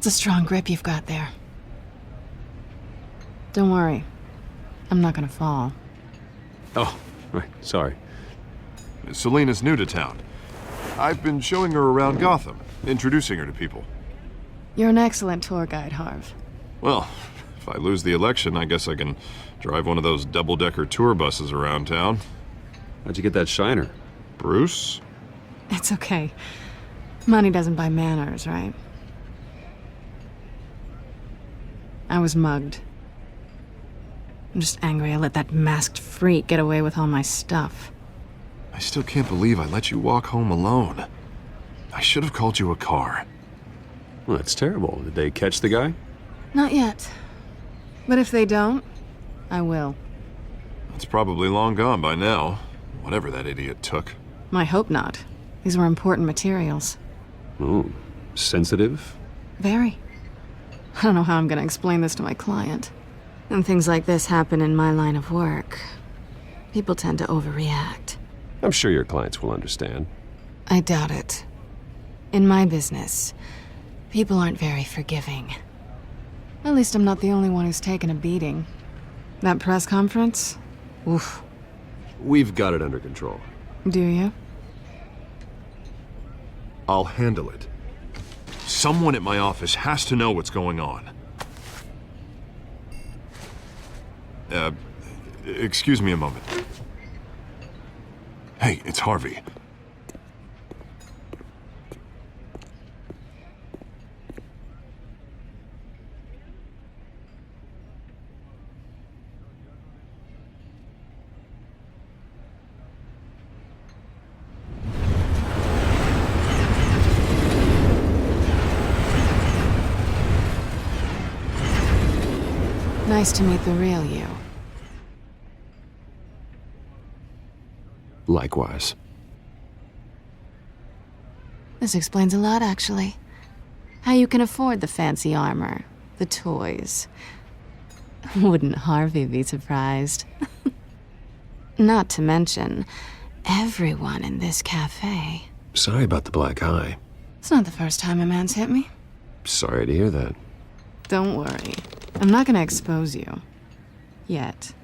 It's a strong grip you've got there. Don't worry. I'm not gonna fall. Oh, right, sorry. Selena's new to town. I've been showing her around Gotham, introducing her to people. You're an excellent tour guide, Harv. Well, if I lose the election, I guess I can drive one of those double-decker tour buses around town. How'd you get that shiner? Bruce? It's okay. Money doesn't buy manners, right? I was mugged. I'm just angry I let that masked freak get away with all my stuff. I still can't believe I let you walk home alone. I should have called you a car. Well, that's terrible. Did they catch the guy? Not yet. But if they don't, I will. It's probably long gone by now, whatever that idiot took. I hope not. These were important materials. Ooh, sensitive? Very. I don't know how I'm gonna explain this to my client. When things like this happen in my line of work, people tend to overreact. I'm sure your clients will understand. I doubt it. In my business, people aren't very forgiving. At least I'm not the only one who's taken a beating. That press conference? Oof. We've got it under control. Do you? I'll handle it. Someone at my office has to know what's going on. Excuse me a moment. Hey, it's Harvey. Nice to meet the real you. Likewise. This explains a lot, actually. How you can afford the fancy armor, the toys. Wouldn't Harvey be surprised? Not to mention, everyone in this cafe. Sorry about the black eye. It's not the first time a man's hit me. Sorry to hear that. Don't worry. I'm not gonna expose you. Yet.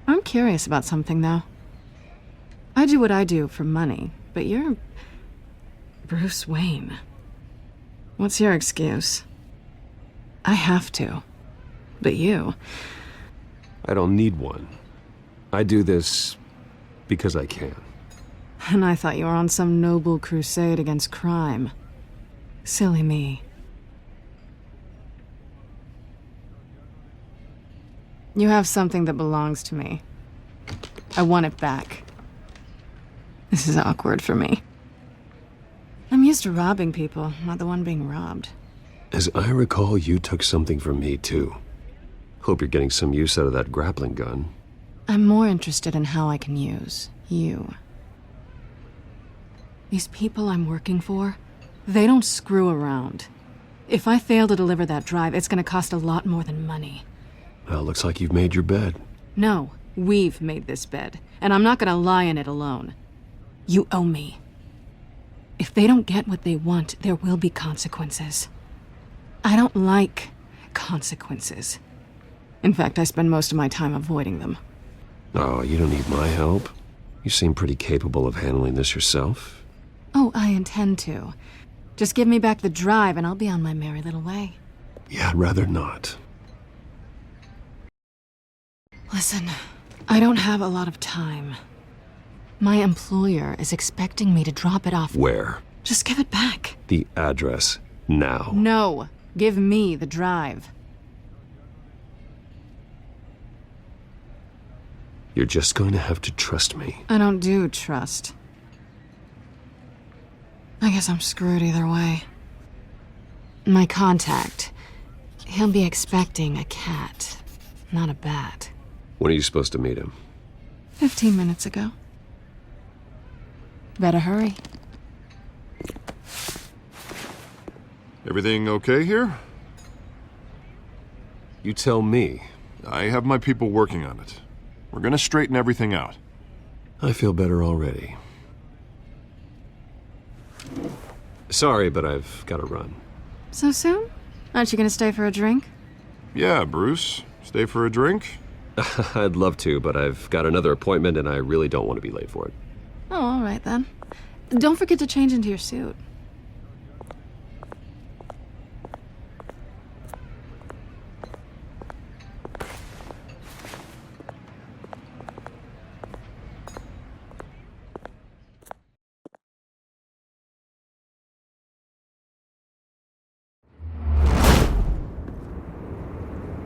I'm curious about something, though. I do what I do for money, but you're Bruce Wayne. What's your excuse? I have to. But you... I don't need one. I do this because I can. And I thought you were on some noble crusade against crime. Silly me. You have something that belongs to me. I want it back. This is awkward for me. I'm used to robbing people, not the one being robbed. As I recall, you took something from me, too. Hope you're getting some use out of that grappling gun. I'm more interested in how I can use you. These people I'm working for, they don't screw around. If I fail to deliver that drive, it's gonna cost a lot more than money. Well, looks like you've made your bed. No, we've made this bed, and I'm not gonna lie in it alone. You owe me. If they don't get what they want, there will be consequences. I don't like consequences. In fact, I spend most of my time avoiding them. Oh, you don't need my help. You seem pretty capable of handling this yourself. Oh, I intend to. Just give me back the drive and I'll be on my merry little way. Yeah, I'd rather not. Listen, I don't have a lot of time. My employer is expecting me to drop it off. Where? Just give it back. The address. Now. No, give me the drive. You're just going to have to trust me. I don't do trust. I guess I'm screwed either way. My contact, he'll be expecting a cat, not a bat. When are you supposed to meet him? 15 minutes ago. Better hurry. Everything okay here? You tell me. I have my people working on it. We're gonna straighten everything out. I feel better already. Sorry, but I've got to run. So soon? Aren't you gonna stay for a drink? Yeah, Bruce. Stay for a drink? I'd love to, but I've got another appointment and I really don't want to be late for it. Oh, all right then. Don't forget to change into your suit.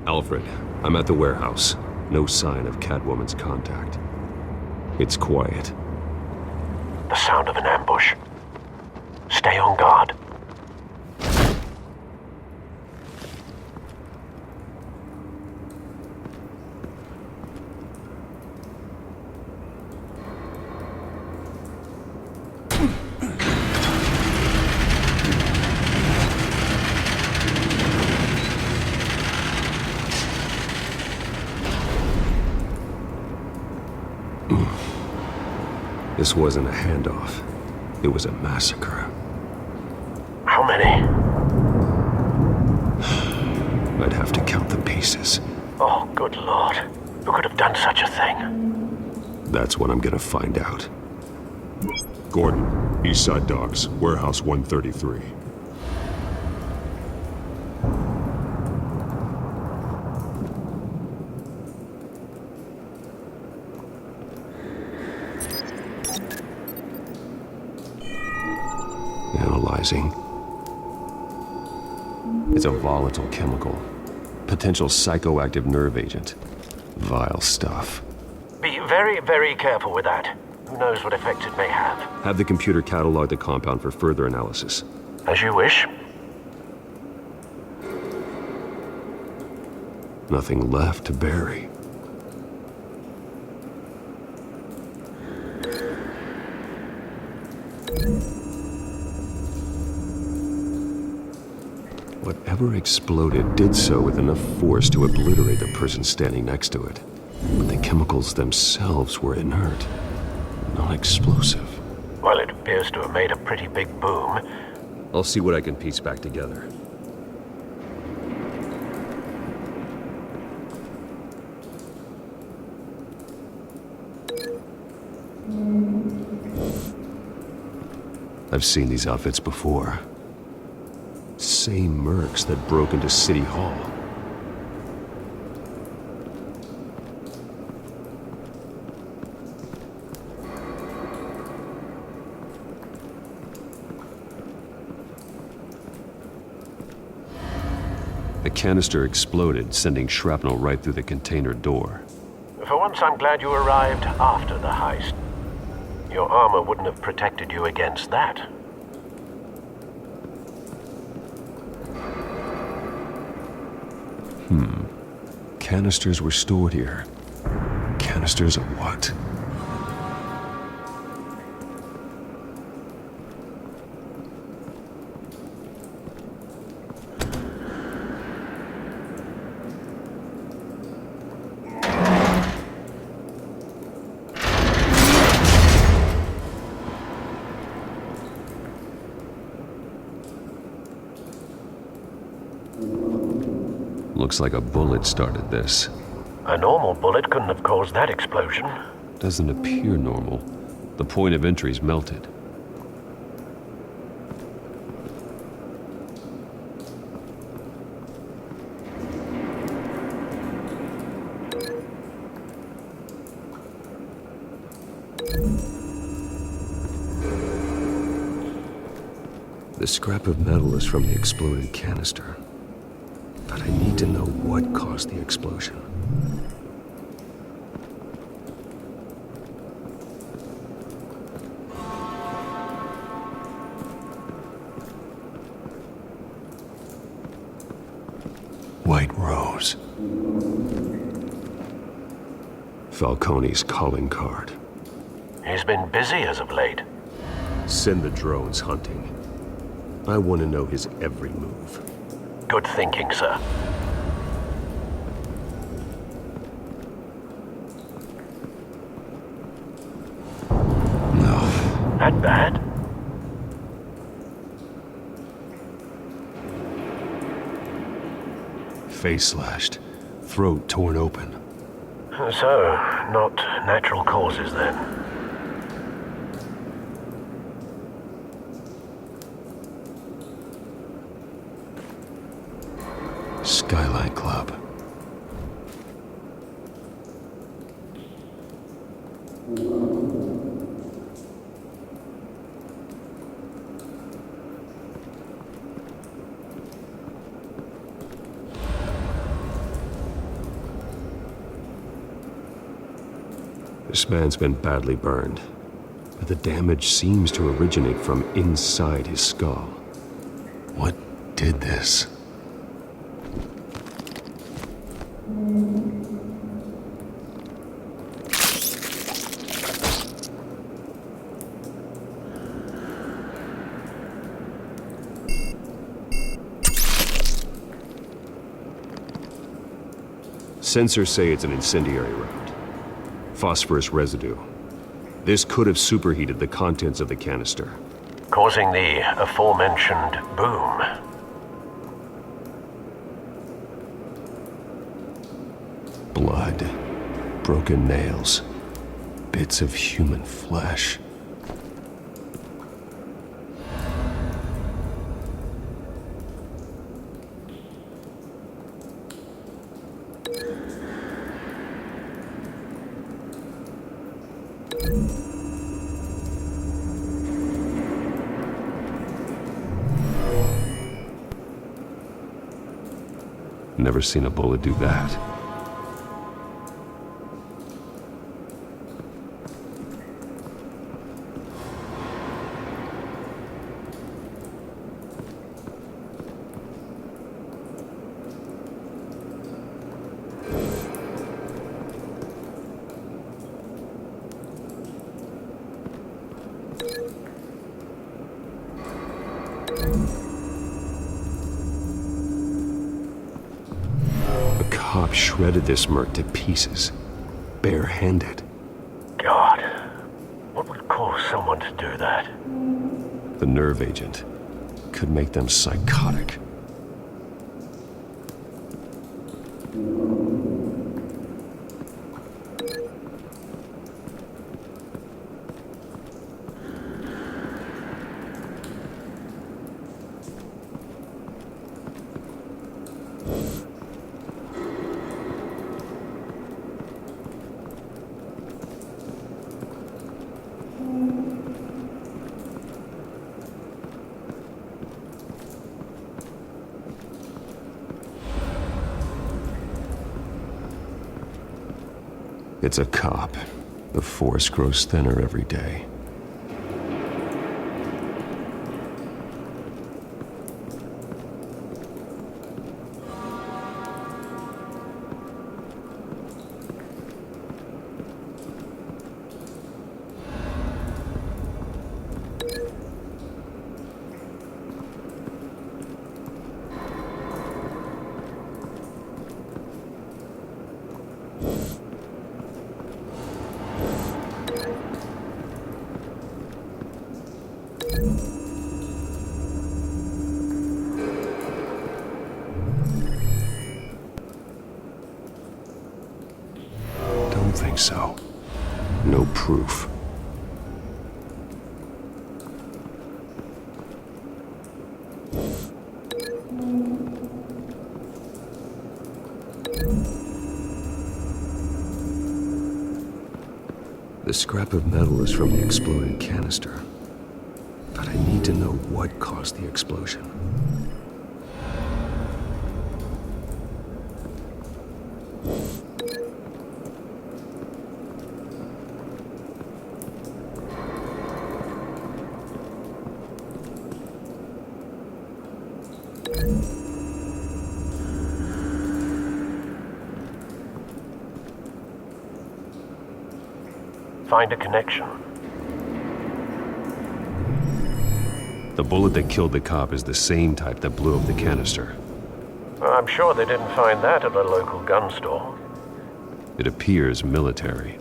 Alfred, I'm at the warehouse. No sign of Catwoman's contact. It's quiet. The sound of an ambush. Stay on guard. This wasn't a handoff. It was a massacre. How many? I'd have to count the pieces. Oh, good Lord. Who could have done such a thing? That's what I'm gonna find out. Gordon, Eastside Docks, Warehouse 133. Analyzing. It's a volatile chemical. Potential psychoactive nerve agent. Vile stuff. Be very, very careful with that. Who knows what effect it may have? Have the computer catalog the compound for further analysis. As you wish. Nothing left to bury. Whatever exploded did so with enough force to obliterate the person standing next to it. But the chemicals themselves were inert, not explosive. Well, it appears to have made a pretty big boom. I'll see what I can piece back together. I've seen these outfits before. Same mercs that broke into City Hall. The canister exploded, sending shrapnel right through the container door. For once, I'm glad you arrived after the heist. Your armor wouldn't have protected you against that. Canisters were stored here. Canisters of what? Looks like a bullet started this. A normal bullet couldn't have caused that explosion. Doesn't appear normal. The point of entry's melted. The scrap of metal is from the exploded canister. But I need to know what caused the explosion. White Rose. Falcone's calling card. He's been busy as of late. Send the drones hunting. I want to know his every move. Good thinking, sir. No. That bad? face slashed, throat torn open. So, not natural causes then. Skyline Club. This man's been badly burned, but the damage seems to originate from inside his skull. What did this? Sensors say it's an incendiary round. Phosphorus residue. This could have superheated the contents of the canister, Causing the aforementioned boom. blood, broken nails, bits of human flesh. Never seen a bullet do that. Cop shredded this merc to pieces, barehanded. God, what would cause someone to do that? The nerve agent could make them psychotic. It's a cop. The force grows thinner every day. Don't think so. No proof. The scrap of metal is from the exploded canister. But I need to know what caused the explosion. Find a connection. The bullet that killed the cop is the same type that blew up the canister. I'm sure they didn't find that at a local gun store. It appears military.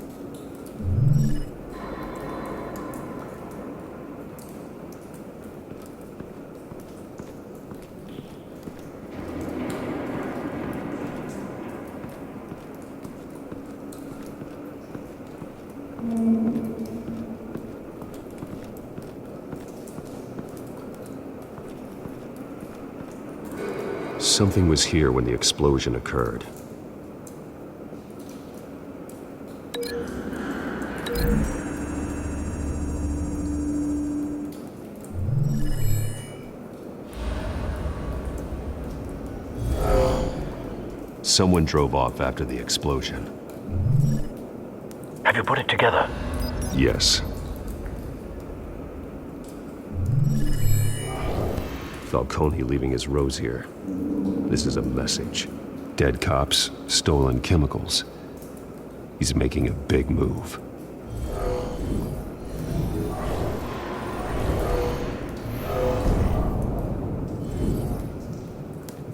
something was here when the explosion occurred. Someone drove off after the explosion. Have you put it together? Yes. Falcone leaving his rose here. This is a message. Dead cops, stolen chemicals. He's making a big move.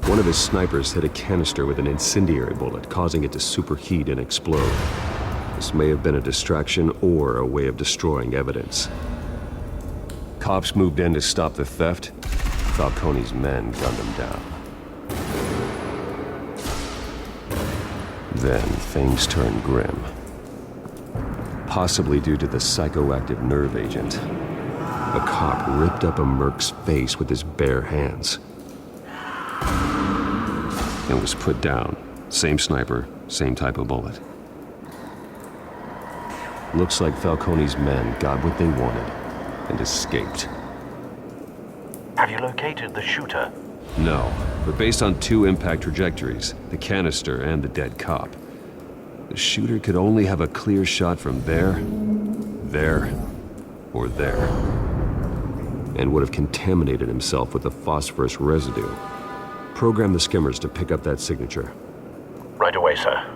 One of his snipers hit a canister with an incendiary bullet, causing it to superheat and explode. This may have been a distraction or a way of destroying evidence. Cops moved in to stop the theft. Falcone's men gunned him down. Then things turned grim. Possibly due to the psychoactive nerve agent. A cop ripped up a merc's face with his bare hands. And was put down. Same sniper, same type of bullet. Looks like Falcone's men got what they wanted and escaped. Have you located the shooter? No, but based on two impact trajectories, the canister and the dead cop, the shooter could only have a clear shot from there, or there, and would have contaminated himself with the phosphorus residue. Program the skimmers to pick up that signature. Right away, sir.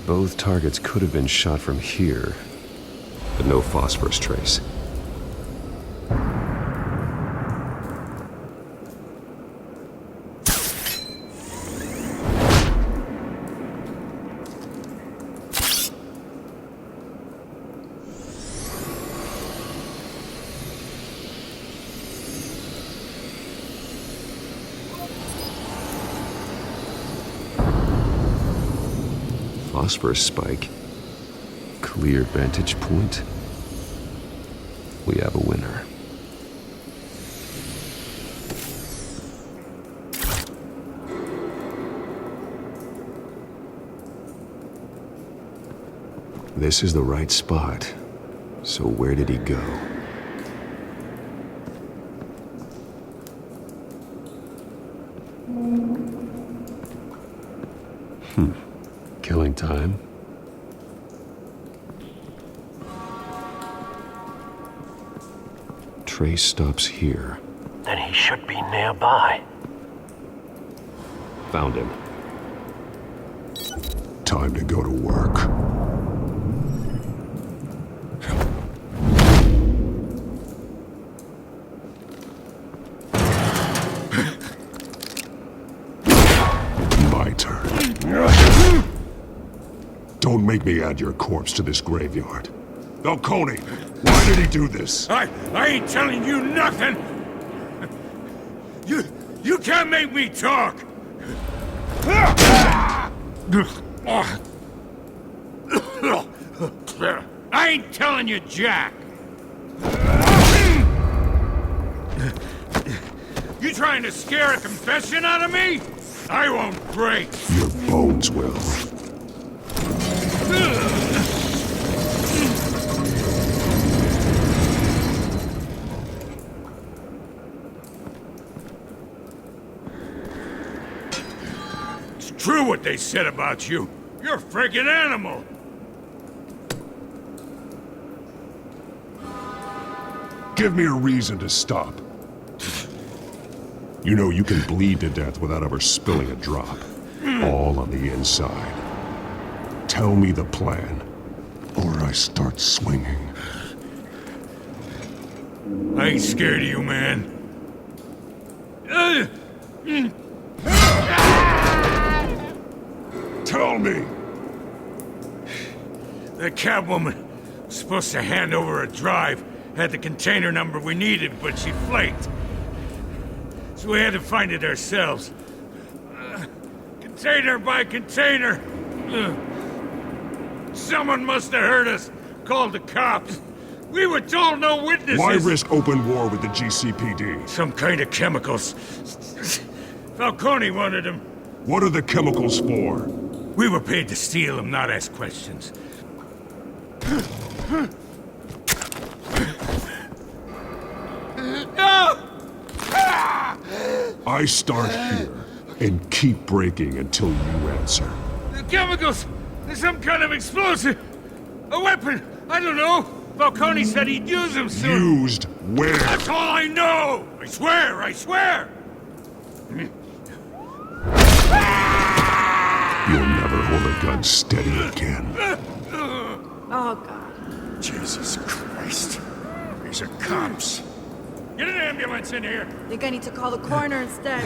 Both targets could have been shot from here, but no phosphorus trace. Phosphorus spike. Clear vantage point. We have a winner. This is the right spot. So where did he go? Killing time. Trace stops here. Then he should be nearby. Found him. Time to go to work. My turn. Don't make me add your corpse to this graveyard. Falcone, why did he do this? I ain't telling you nothing! You can't make me talk! I ain't telling you jack! You trying to scare a confession out of me? I won't break! Your bones will. It's true what they said about you. You're a friggin' animal! Give me a reason to stop. You know you can bleed to death without ever spilling a drop. All on the inside. Tell me the plan, or I start swinging. I ain't scared of you, man. Tell me! The Catwoman was supposed to hand over a drive Had the container number we needed, but she flaked. So we had to find it ourselves. Container by container. Someone must have heard us. Called the cops. We were told no witnesses. Why risk open war with the GCPD? Some kind of chemicals. Falcone wanted them. What are the chemicals for? We were paid to steal them, not ask questions. No! I start here and keep breaking until you answer. The chemicals! There's some kind of explosive! A weapon! I don't know! Falcone said he'd use them soon! Used where? That's all I know! I swear! I swear! You'll never hold a gun steady again. Oh, God. Jesus Christ. These are cops. Get an ambulance in here! Think I need to call the coroner instead.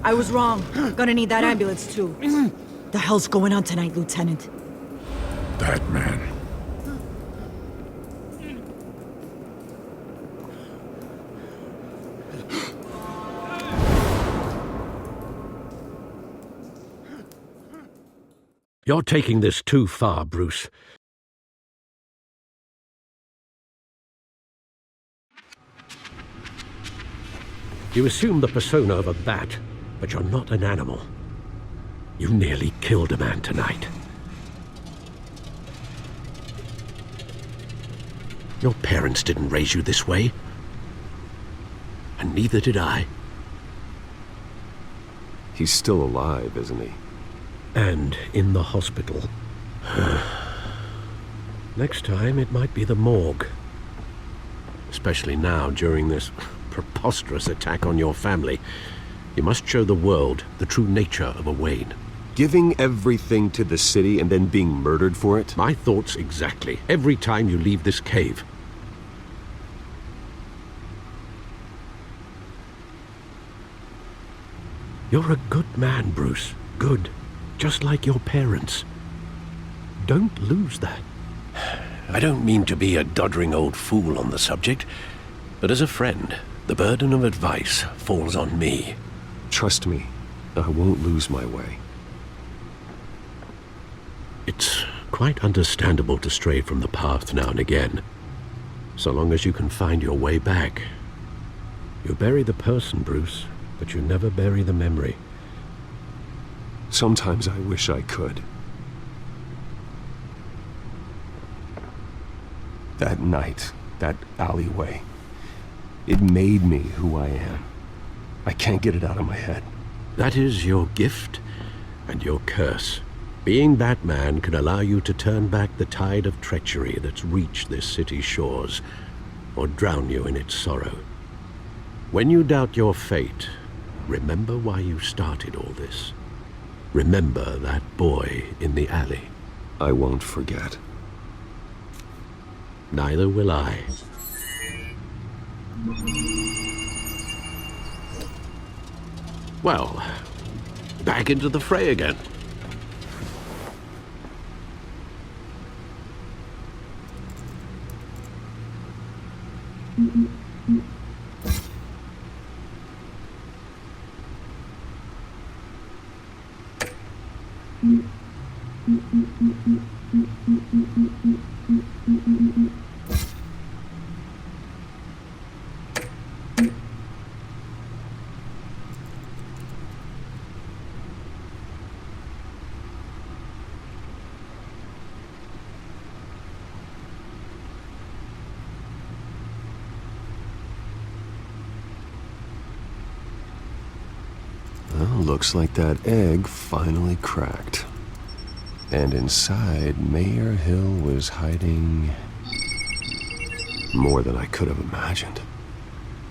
I was wrong. Gonna need that ambulance, too. The hell's going on tonight, Lieutenant? That man. You're taking this too far, Bruce. You assume the persona of a bat, but you're not an animal. You nearly killed a man tonight. Your parents didn't raise you this way. And neither did I. He's still alive, isn't he? And in the hospital. Next time, it might be the morgue. Especially now, during this preposterous attack on your family. You must show the world the true nature of a Wayne. Giving everything to the city and then being murdered for it? My thoughts exactly. Every time you leave this cave. You're a good man, Bruce. Good. Just like your parents. Don't lose that. I don't mean to be a doddering old fool on the subject, but as a friend, the burden of advice falls on me. Trust me, I won't lose my way. It's quite understandable to stray from the path now and again, so long as you can find your way back. You bury the person, Bruce, but you never bury the memory. Sometimes I wish I could. That night, that alleyway, it made me who I am. I can't get it out of my head. That is your gift and your curse. Being Batman can allow you to turn back the tide of treachery that's reached this city's shores, or drown you in its sorrow. When you doubt your fate, remember why you started all this. Remember that boy in the alley. I won't forget. Neither will I. Well, back into the fray again. Well, looks like that egg finally cracked. And inside, Mayor Hill was hiding more than I could have imagined.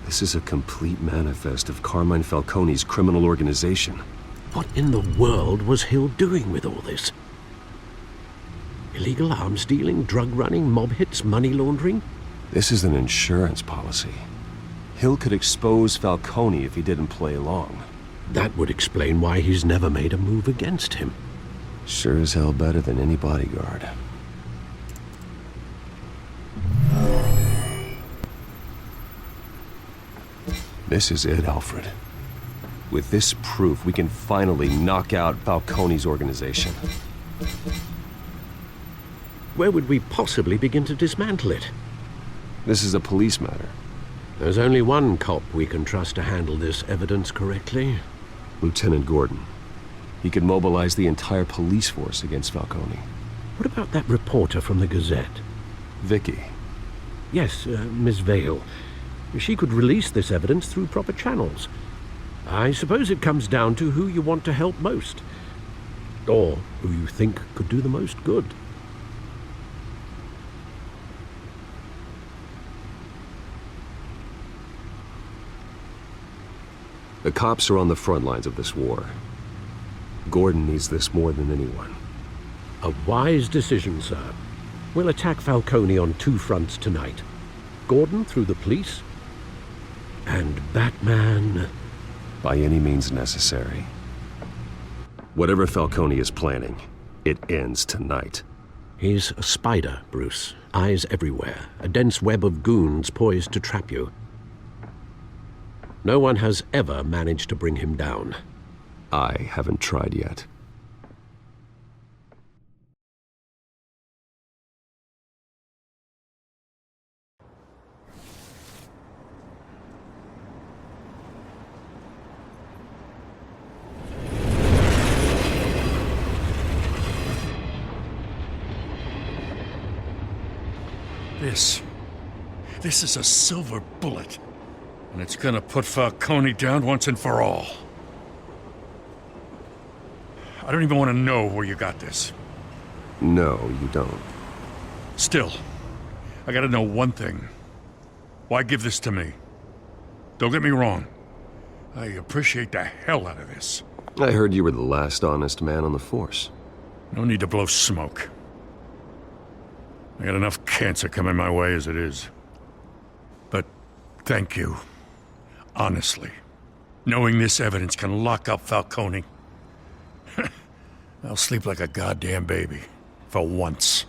This is a complete manifest of Carmine Falcone's criminal organization. What in the world was Hill doing with all this? Illegal arms dealing, drug running, mob hits, money laundering? This is an insurance policy. Hill could expose Falcone if he didn't play along. That would explain why he's never made a move against him. Sure as hell better than any bodyguard. This is it, Alfred. With this proof, we can finally knock out Falcone's organization. Where would we possibly begin to dismantle it? This is a police matter. There's only one cop we can trust to handle this evidence correctly. Lieutenant Gordon. He could mobilize the entire police force against Falcone. What about that reporter from the Gazette? Vicky. Yes, Miss Vale. She could release this evidence through proper channels. I suppose it comes down to who you want to help most. Or who you think could do the most good. The cops are on the front lines of this war. Gordon needs this more than anyone. A wise decision, sir. We'll attack Falcone on two fronts tonight. Gordon through the police, and Batman... by any means necessary. Whatever Falcone is planning, it ends tonight. He's a spider, Bruce. Eyes everywhere. A dense web of goons poised to trap you. No one has ever managed to bring him down. I haven't tried yet. This is a silver bullet. And it's gonna put Falcone down once and for all. I don't even want to know where you got this. No, you don't. Still, I gotta know one thing. Why give this to me? Don't get me wrong. I appreciate the hell out of this. I heard you were the last honest man on the force. No need to blow smoke. I got enough cancer coming my way as it is. But thank you. Honestly. Knowing this evidence can lock up Falcone. I'll sleep like a goddamn baby. For once.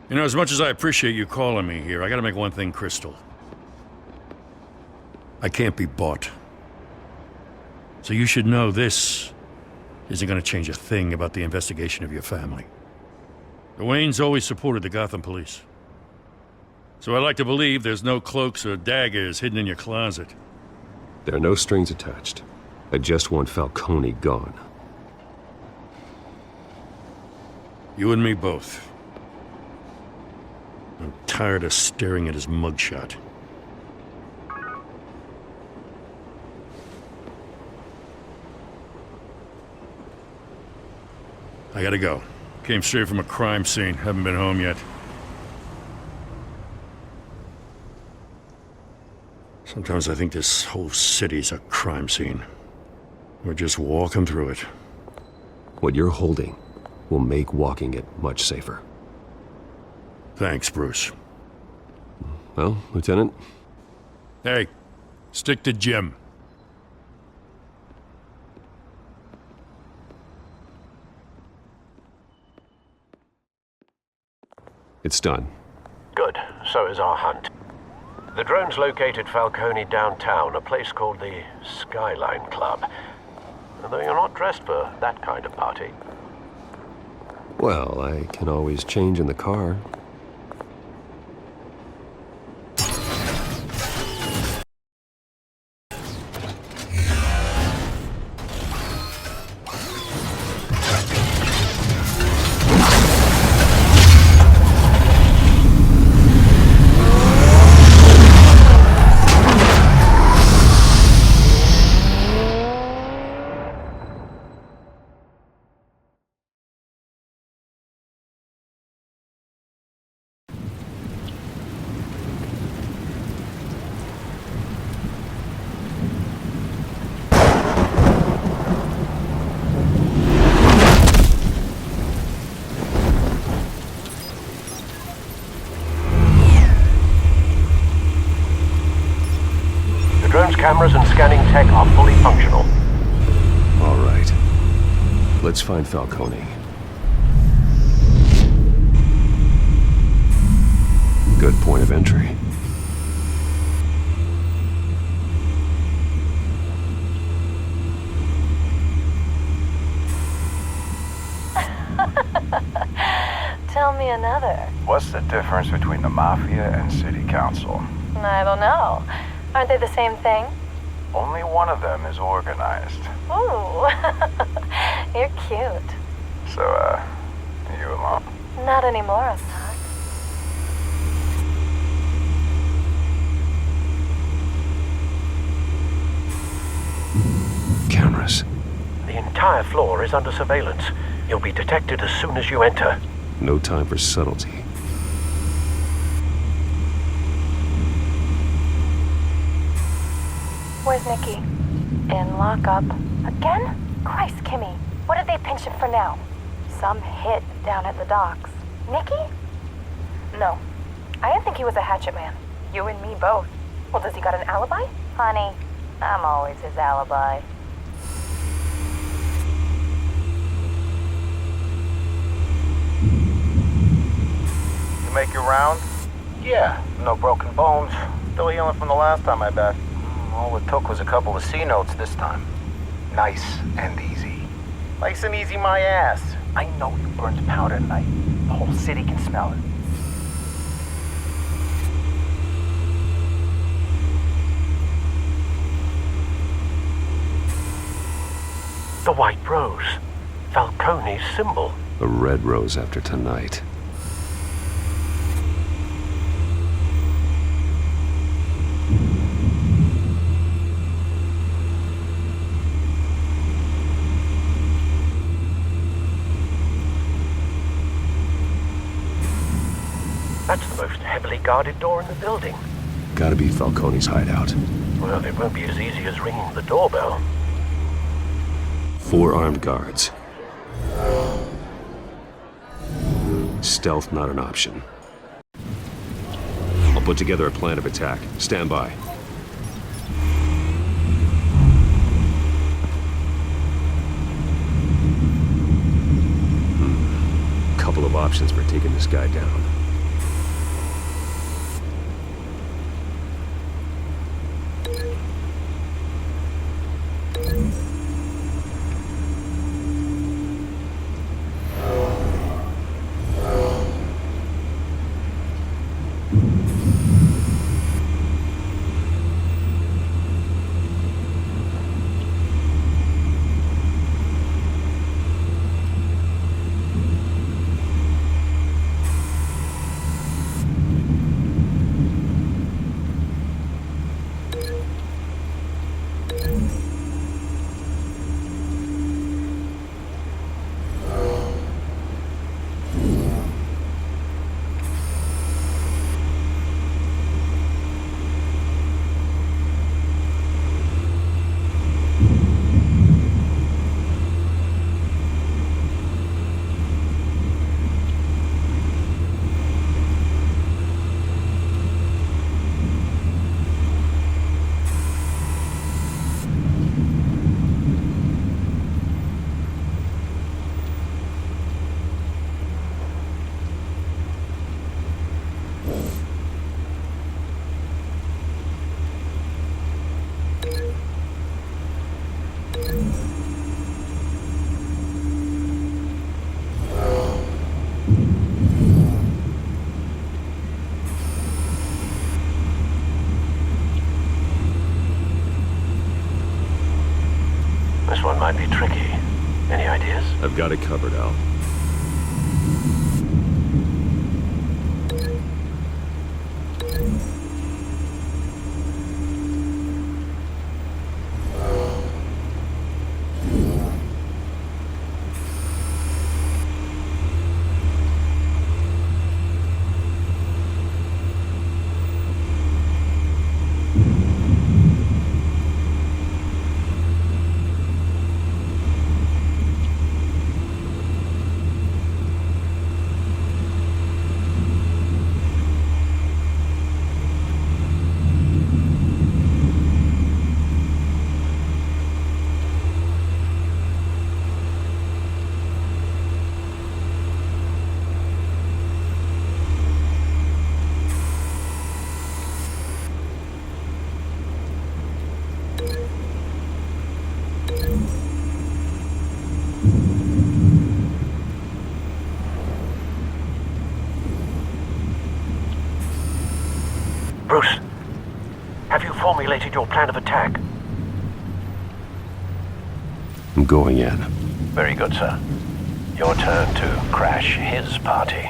You know, as much as I appreciate you calling me here, I gotta make one thing crystal. I can't be bought. So you should know this isn't gonna change a thing about the investigation of your family. The Waynes always supported the Gotham police. So I like to believe there's no cloaks or daggers hidden in your closet. There are no strings attached. I just want Falcone gone. You and me both. I'm tired of staring at his mugshot. I gotta go. Came straight from a crime scene. Haven't been home yet. Sometimes I think this whole city's a crime scene. We're just walking through it. What you're holding will make walking it much safer. Thanks, Bruce. Well, Lieutenant? Hey, stick to Jim. It's done. Good. So is our hunt. The drones located Falcone downtown, a place called the Skyline Club. Though you're not dressed for that kind of party. Well, I can always change in the car. Drone's cameras and scanning tech are fully functional. All right. Let's find Falcone. Good point of entry. Tell me another. What's the difference between the Mafia and City Council? I don't know. Aren't they the same thing? Only one of them is organized. Ooh, you're cute. So, you alone? Not anymore, I'm not. Cameras. The entire floor is under surveillance. You'll be detected as soon as you enter. No time for subtlety. Where's Nikki? In lockup. Again? Christ, Kimmy. What did they pinch him for now? Some hit down at the docks. Nikki? No. I didn't think he was a hatchet man. You and me both. Well, does he got an alibi? Honey, I'm always his alibi. You make your round? Yeah, no broken bones. Still healing from the last time, I bet. All it took was a couple of C notes this time. Nice and easy. Nice and easy my ass. I know you burned powder tonight. The whole city can smell it. The White Rose. Falcone's symbol. A red rose after tonight. That's the most heavily guarded door in the building. Gotta be Falcone's hideout. Well, it won't be as easy as ringing the doorbell. 4 armed guards. Stealth not an option. I'll put together a plan of attack. Stand by. Couple of options for taking this guy down. This one might be tricky. Any ideas? I've got it covered, Al. formulated your plan of attack? I'm going in. Very good, sir. Your turn to crash his party.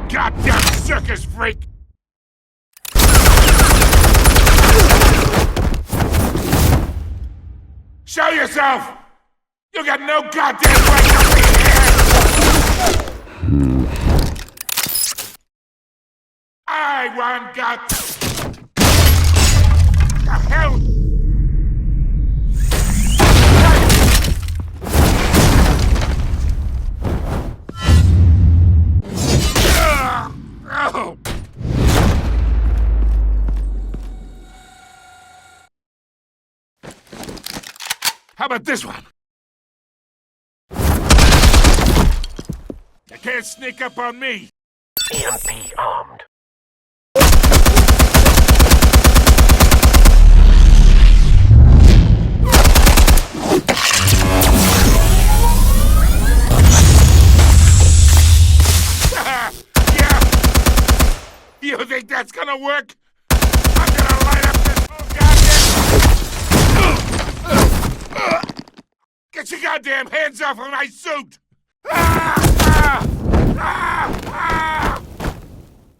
Goddamn circus freak! Show yourself! You got no goddamn right to be here! I want God. The hell? Oh. How about this one? You can't sneak up on me. EMP armed. Yeah. You think that's gonna work? I'm gonna light up this whole goddamn... Get your goddamn hands off of my suit!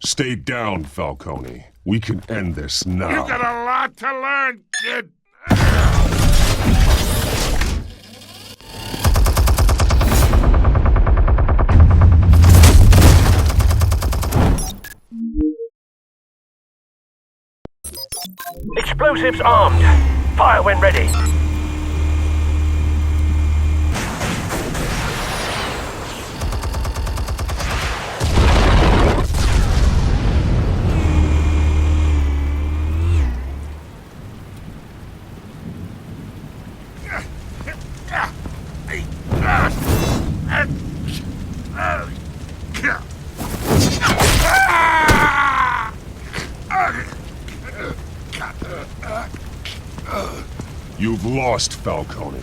Stay down, Falcone. We can end this now. You got a lot to learn, kid. Explosives armed. Fire when ready. You've lost, Falcone.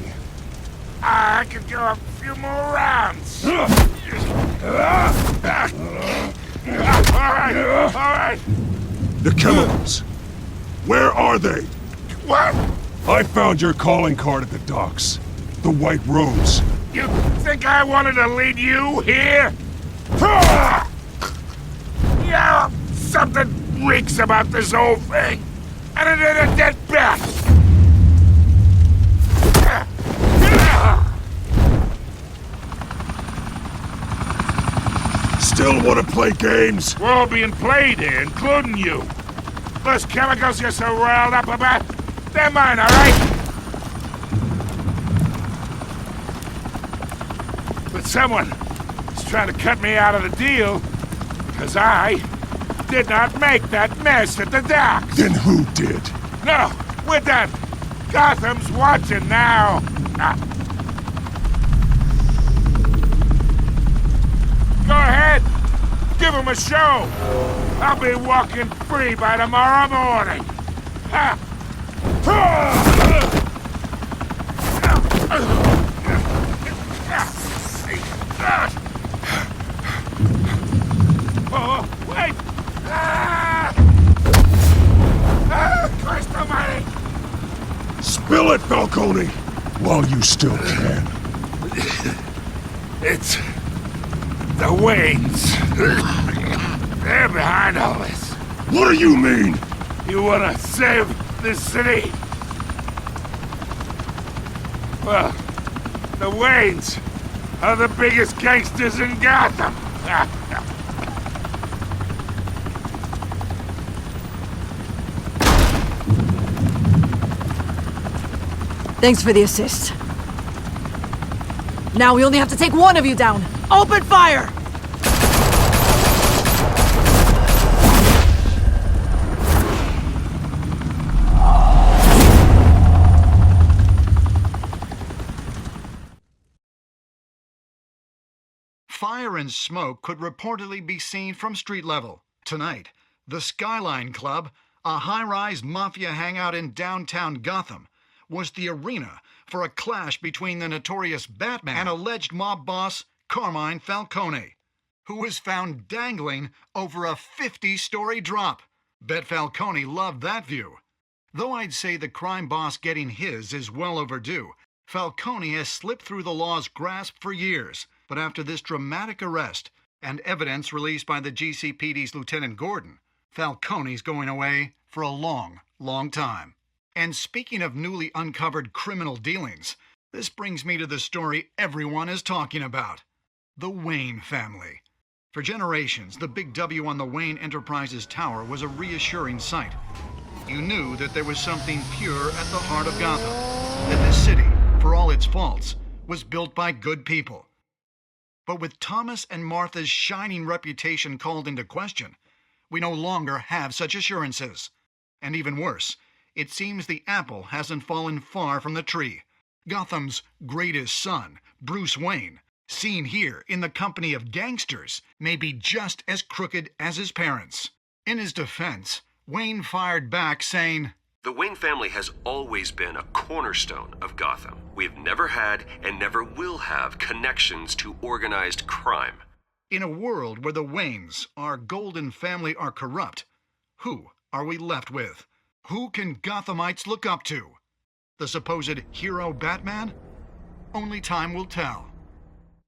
I could go a few more rounds. All right. The chemicals. Where are they? What? I found your calling card at the docks. The White Rose. You think I wanted to lead you here? Yeah, something reeks about this whole thing. And it ain't a dead bat. Still want to play games? We're all being played here, including you. Those chemicals you're so riled up about, they're mine, all right? But someone is trying to cut me out of the deal because I did not make that mess at the docks. Then who did? No, we're done. Gotham's watching now. Go ahead. Give him a show. I'll be walking free by tomorrow morning. Oh, wait! Spill it, Falcone! While you still can. It's the Waynes. They're behind all this. What do you mean? You wanna save this city? Well, the Waynes are the biggest gangsters in Gotham. Thanks for the assist. Now we only have to take one of you down. Open fire! Fire and smoke could reportedly be seen from street level. Tonight, the Skyline Club, a high-rise mafia hangout in downtown Gotham, was the arena for a clash between the notorious Batman and alleged mob boss Carmine Falcone, who was found dangling over a 50-story drop. Bet Falcone loved that view. Though I'd say the crime boss getting his is well overdue, Falcone has slipped through the law's grasp for years. But after this dramatic arrest and evidence released by the GCPD's Lieutenant Gordon, Falcone's going away for a long, long time. And speaking of newly uncovered criminal dealings, this brings me to the story everyone is talking about. The Wayne family. For generations, the big W on the Wayne Enterprises Tower was a reassuring sight. You knew that there was something pure at the heart of Gotham. That this city, for all its faults, was built by good people. But with Thomas and Martha's shining reputation called into question, we no longer have such assurances. And even worse, it seems the apple hasn't fallen far from the tree. Gotham's greatest son, Bruce Wayne, seen here in the company of gangsters, may be just as crooked as his parents. In his defense, Wayne fired back saying, "The Wayne family has always been a cornerstone of Gotham. We've never had and never will have connections to organized crime." In a world where the Waynes, our golden family, are corrupt, who are we left with? Who can Gothamites look up to? The supposed hero Batman? Only time will tell.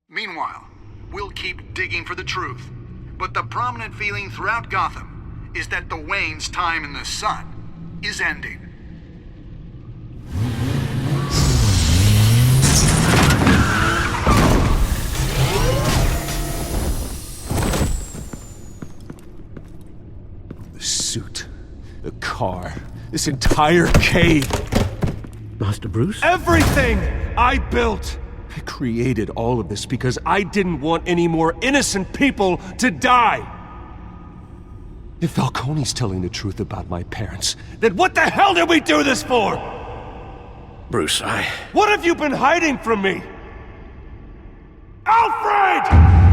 Meanwhile, we'll keep digging for the truth. But the prominent feeling throughout Gotham is that the Waynes' time in the sun is ending. The suit, the car, this entire cave. Master Bruce? Everything I built! I created all of this because I didn't want any more innocent people to die! If Falcone's telling the truth about my parents, then what the hell did we do this for? Bruce, What have you been hiding from me? Alfred!